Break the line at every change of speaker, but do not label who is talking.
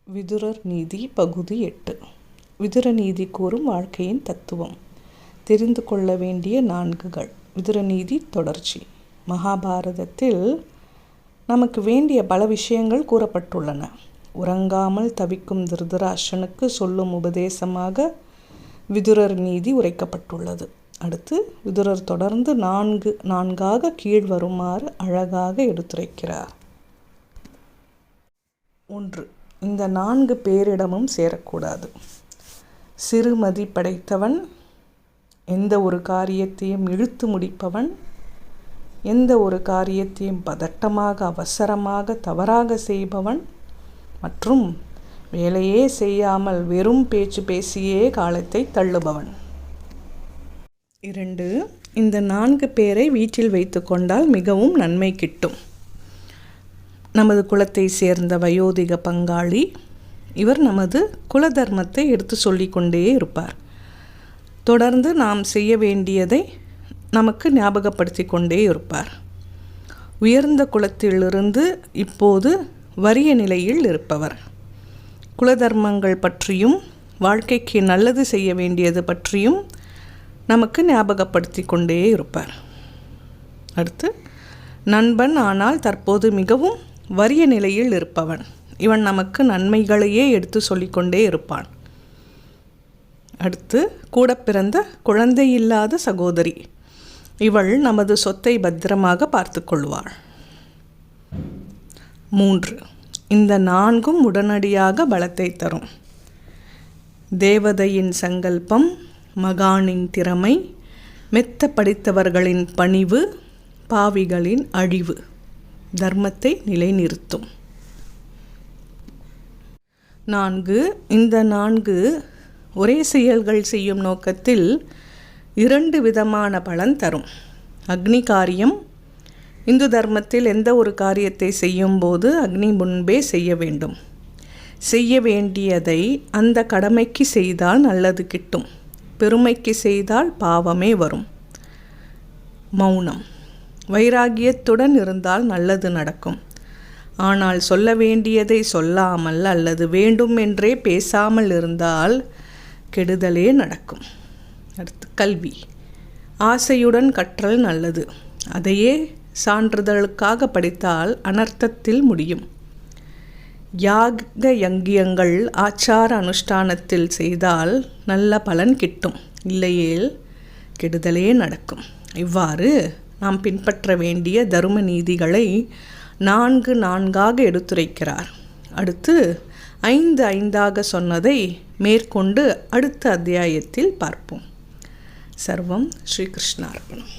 விதுரர் நீதி பகுதி 8. விதுர நீதி கூறும் வாழ்க்கையின் தத்துவம். தெரிந்து கொள்ள வேண்டிய 4கள். விதுர நீதி தொடர்ச்சி. மகாபாரதத்தில் நமக்கு வேண்டிய பல விஷயங்கள் கூறப்பட்டுள்ளன. உறங்காமல் தவிக்கும் திருதராஷ்டிரனுக்கு சொல்லும் உபதேசமாக விதுரர் நீதி உரைக்கப்பட்டுள்ளது. அடுத்து விதுரர் தொடர்ந்து நான்காக கீழ்வருமாறு அழகாக எடுத்துரைக்கிறார். 1. இந்த 4 பேரிடமும் சேரக்கூடாது. சிறுமதி படைத்தவன், எந்த ஒரு காரியத்தையும் இழுத்து முடிப்பவன், எந்த ஒரு காரியத்தையும் பதட்டமாக அவசரமாக தவறாக செய்பவன் மற்றும் வேலையே செய்யாமல் வெறும் பேச்சு பேசியே காலத்தை தள்ளுபவன். 2. இந்த 4 பேரை வீட்டில் வைத்து கொண்டால் மிகவும் நன்மை கிட்டும். நமது குலத்தை சேர்ந்த வயோதிக பங்காளி. இவர் நமது குல தர்மத்தை எடுத்து சொல்லிக்கொண்டே இருப்பார். தொடர்ந்து நாம் செய்ய வேண்டியதை நமக்கு ஞாபகப்படுத்தி கொண்டே இருப்பார். உயர்ந்த குலத்திலிருந்து இப்போது வறிய நிலையில் இருப்பவர். குலதர்மங்கள் பற்றியும் வாழ்க்கைக்கு நல்லது செய்ய வேண்டியது பற்றியும் நமக்கு ஞாபகப்படுத்தி கொண்டே இருப்பார். அடுத்து நண்பன், ஆனால் தற்போது மிகவும் வறிய நிலையில் இருப்பவன். இவன் நமக்கு நன்மைகளையே எடுத்து சொல்லிக்கொண்டே இருப்பான். அடுத்து கூட பிறந்த குழந்தை இல்லாத சகோதரி. இவள் நமது சொத்தை பத்திரமாக பார்த்து கொள்வாள். 3. இந்த 4ம் உடனடியாக பலத்தை தரும். தேவதையின் சங்கல்பம், மகானின் திறமை, மெத்த படித்தவர்களின் பணிவு, பாவிகளின் அழிவு, தர்மத்தை நிலைநிறுத்தும். 4. இந்த 4 ஒரே செயல்கள் செய்யும் நோக்கத்தில் 2 விதமான பலன் தரும். அக்னி காரியம். இந்து தர்மத்தில் எந்த ஒரு காரியத்தை செய்யும் போது அக்னி முன்பே செய்ய வேண்டும். செய்ய வேண்டியதை அந்த கடமைக்கு செய்தால் நல்லது கிட்டும். பெருமைக்கு செய்தால் பாவமே வரும். மௌனம். வைராகியத்துடன் இருந்தால் நல்லது நடக்கும். ஆனால் சொல்ல வேண்டியதை சொல்லாமல் அல்லது வேண்டும் என்றே பேசாமல் இருந்தால் கெடுதலே நடக்கும். அடுத்து கல்வி. ஆசையுடன் கற்றல் நல்லது. அதையே சான்றிதழுக்காக படித்தால் அனர்த்தத்தில் முடியும். யாக யங்கியங்கள் ஆச்சார அனுஷ்டானத்தில் செய்தால் நல்ல பலன் கிட்டும். இல்லையேல் கெடுதலே நடக்கும். இவ்வாறு நாம் பின்பற்ற வேண்டிய தரும நீதிகளை 4 எடுத்துரைக்கிறார். அடுத்து 5 சொன்னதை மேற்கொண்டு அடுத்த அத்தியாயத்தில் பார்ப்போம். சர்வம் ஸ்ரீ கிருஷ்ணார்ப்பணம்.